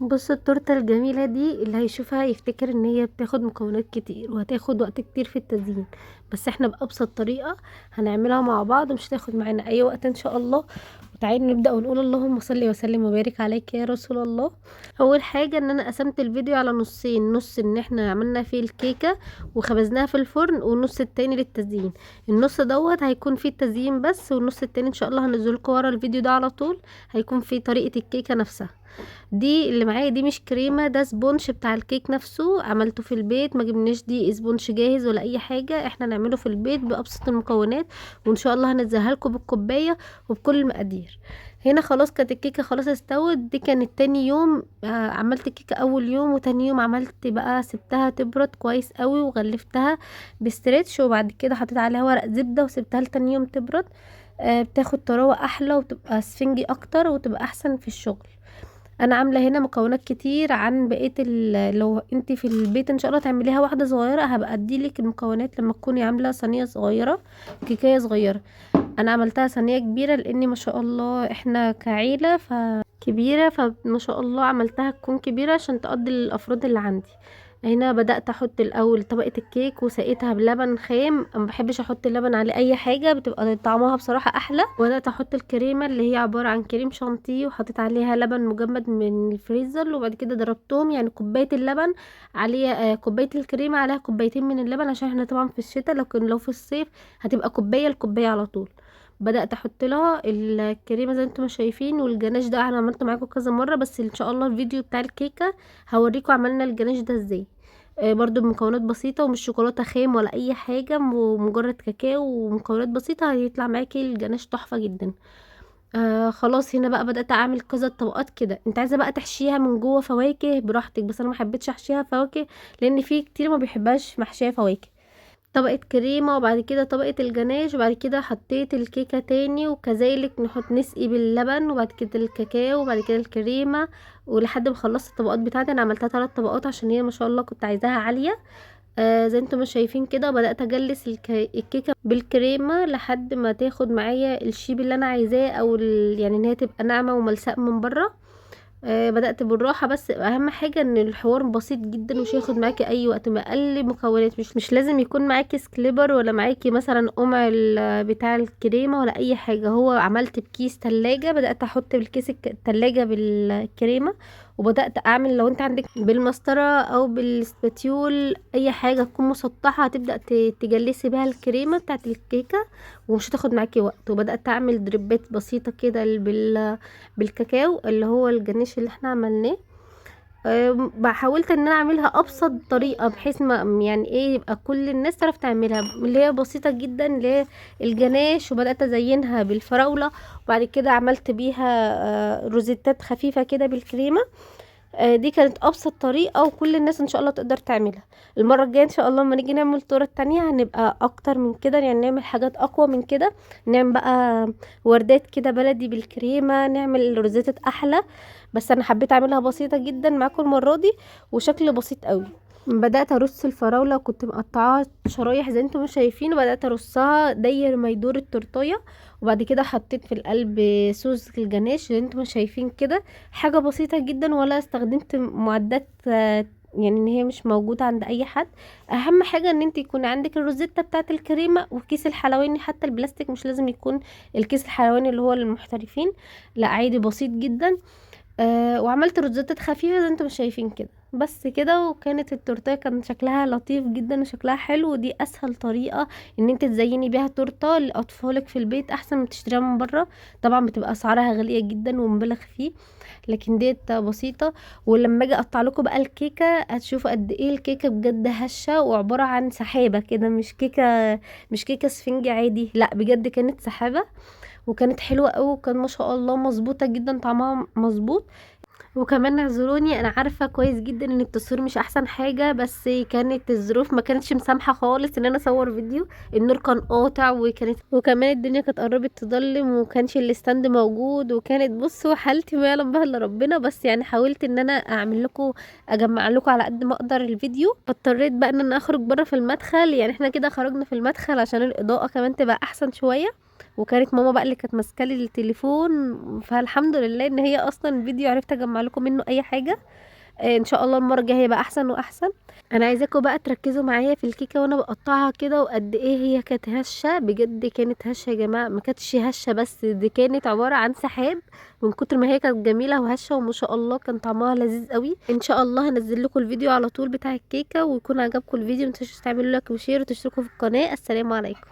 بصوا التورته الجميله دي اللي هيشوفها يفتكر ان هي بتاخد مكونات كتير وهتاخد وقت كتير في التزيين، بس احنا بأبسط طريقه هنعملها مع بعض ومش هتاخد معانا اي وقت ان شاء الله. وتعالي نبدأ ونقول اللهم صل وسلم وبارك عليك يا رسول الله. اول حاجه ان انا قسمت الفيديو على نصين، نص ان احنا عملنا فيه الكيكه وخبزناها في الفرن، والنص التاني للتزيين. النص دوت هيكون فيه التزيين بس، والنص التاني ان شاء الله هنزلكوا ورا الفيديو ده على طول هيكون فيه طريقه الكيكه نفسها. دي اللي معايا دي مش كريمه، ده سبونش بتاع الكيك نفسه عملته في البيت، ما جبناش دي سبونش جاهز ولا اي حاجه، احنا نعمله في البيت بابسط المكونات، وان شاء الله هنزلها لكم بالكوبايه وبكل المقادير. هنا خلاص كانت الكيكه خلاص استوت، دي كانت تاني يوم. عملت الكيكه اول يوم، وتاني يوم عملت بقى سبتها تبرد كويس قوي وغلفتها بستريتش، وبعد كده حطيت عليها ورق زبده وسبتها لتاني يوم تبرد. بتاخد طراوه احلى وتبقى سفنجي اكتر وتبقى احسن في الشغل. انا عامله هنا مكونات كتير عن بقيه لو انت في البيت ان شاء الله تعمليها واحده صغيره هبقى اديلك المكونات لما تكوني عامله صينيه صغيره، كيكايه صغيره. انا عملتها صينيه كبيره لاني ما شاء الله احنا كعيله فكبيره، فما شاء الله عملتها تكون كبيره عشان تقضي الافراد اللي عندي. هنا بدأت احط الاول طبقة الكيك وسقيتها بلبن خام، ما بحبش احط اللبن على اي حاجة، بتبقى طعمها بصراحة احلى. وبدأت احط الكريمة اللي هي عبارة عن كريم شانتيه، وحطيت عليها لبن مجمد من الفريزر، وبعد كده ضربتهم يعني كوباية اللبن عليها كوباية الكريمة عليها كوبايتين من اللبن، عشان احنا طبعا في الشتاء، لكن لو في الصيف هتبقى كوباية الكوباية على طول. بدأت احط لها الكريمه زي انتم ما شايفين، والجناش ده انا عملته معاكم كذا مره، بس ان شاء الله الفيديو بتاع الكيكه هوريكم عملنا الجناش ده ازاي. برضو بمكونات بسيطة ومش شوكولاتة خام ولا اي حاجة، مجرد كاكاو ومكونات بسيطة هيطلع معاكي الجناش تحفة جدا. خلاص هنا بقى بدأت اعمل كذا طبقات كده، انت عايزة بقى تحشيها من جوه فواكه براحتك، بس انا ما حبيتش احشيها فواكه لان في كتير ما بيحبهاش محشية فواكه. طبقة كريمة وبعد كده طبقة الجناش، وبعد كده حطيت الكيكة تاني، وكذلك نسقي باللبن وبعد كده الكاكاو وبعد كده الكريمة، ولحد ما خلصت الطبقات بتاعتي. انا عملتها 3 طبقات عشان هي ما شاء الله كنت عايزاها عالية. زي انتم ما شايفين كده، وبدأت اجلس الكيكة بالكريمة لحد ما تاخد معايا الشيب اللي انا عايزاه، او يعني ان هي تبقى ناعمة وملساء من بره. بدأت بالراحة، بس اهم حاجة ان الحوار بسيط جدا ومش هياخد معاكي اي وقت، ما اقل مكونات، مش لازم يكون معاكي سكليبر ولا معاكي مثلا قمع بتاع الكريمة ولا اي حاجة. هو عملت بكيس تلاجة، بدأت احط بالكيس التلاجة بالكريمة، وبدأت اعمل لو انت عندك بالمسطرة او بالسباتيول اي حاجة تكون مسطحة، هتبدأ تجلسي بيها الكريمة بتاعت الكيكة ومش هتاخد معاكي وقت. وبدأت اعمل دريبات بسيطة كده بالكاكاو اللي هو الجنيش اللي احنا عملناه. حاولت ان انا اعملها ابسط طريقه، بحيث ما يعني ايه يبقى كل الناس تعرف تعملها، اللي هي بسيطه جدا، اللي هي الجناش. وبدات ازينها بالفراوله، وبعد كده عملت بيها روزيتات خفيفه كده بالكريمه. دي كانت ابسط طريقه وكل الناس ان شاء الله تقدر تعملها. المره الجايه ان شاء الله لما نيجي نعمل الطوره التانية هنبقى اكتر من كده، يعني نعمل حاجات اقوى من كده، نعمل بقى وردات كده بلدي بالكريمه، نعمل روزيتات احلى. بس انا حبيت اعملها بسيطه جدا معاكم المره دي وشكل بسيط قوي. بدات ارص الفراوله، كنت مقطعاها شرايح زي انتم مش شايفين، وبدات ارصها داير ما يدور التورتيه، وبعد كده حطيت في القلب صوص الجناش اللي انتم شايفين كده. حاجه بسيطه جدا، ولا استخدمت معدات يعني ان هي مش موجوده عند اي حد. اهم حاجه ان انت يكون عندك الروزيتا بتاعه الكريمه وكيس الحلواني، حتى البلاستيك مش لازم يكون الكيس الحلواني اللي هو للمحترفين، لا عادي بسيط جدا. وعملت روزيتات خفيفة زي انتم شايفين كده، بس كده. وكانت التورتيه كان شكلها لطيف جدا وشكلها حلو، ودي اسهل طريقة ان انت تزيني بيها تورته لاطفالك في البيت، احسن من تشتريها من بره. طبعا بتبقى اسعارها غالية جدا ومبالغ فيه، لكن ديت بسيطة. ولما اجي اقطع لكم بقى الكيكة هتشوفوا قد ايه الكيكة بجد هشة وعبارة عن سحابة كده، مش كيكة سفنجي عادي، لا بجد كانت سحابة. وكانت حلوة قوي، وكان ما شاء الله مظبوطة جدا، طعمها مظبوط. وكمان اعذروني، انا عارفه كويس جدا ان التصوير مش احسن حاجه، بس كانت الظروف ما كانتش مسامحه خالص ان انا اصور فيديو، النور كان قاطع، وكمان الدنيا كانت قربت تضلم، وكانش الاستاند موجود، وكانت بصوا حالتي ما يعلم بها الا ربنا. بس يعني حاولت ان انا اعمل لكم، اجمع لكم على قد ما اقدر الفيديو. فاضطريت بقى ان انا اخرج بره في المدخل، يعني احنا كده خرجنا في المدخل عشان الاضاءه كمان تبقى احسن شويه. وكانت ماما بقى اللي كانت ماسكه لي التليفون. فالحمد لله ان هي اصلا الفيديو عرفت اجمع لكم منه اي حاجه. ان شاء الله المره الجايه هيبقى احسن واحسن. انا عايزاكم بقى تركزوا معايا في الكيكه وانا بقطعها كده، وقد ايه هي كانت هشه بجد. كانت هشه يا جماعه، ما كانتش هشه بس، دي كانت عباره عن سحاب من كتر ما هي كانت جميله وهشه، وما شاء الله كان طعمها لذيذ قوي. ان شاء الله هنزل لكم الفيديو على طول بتاع الكيكه، ويكون عجبكم الفيديو. متنسوش تعملوا لايك وشير وتشتركوا في القناه. السلام عليكم.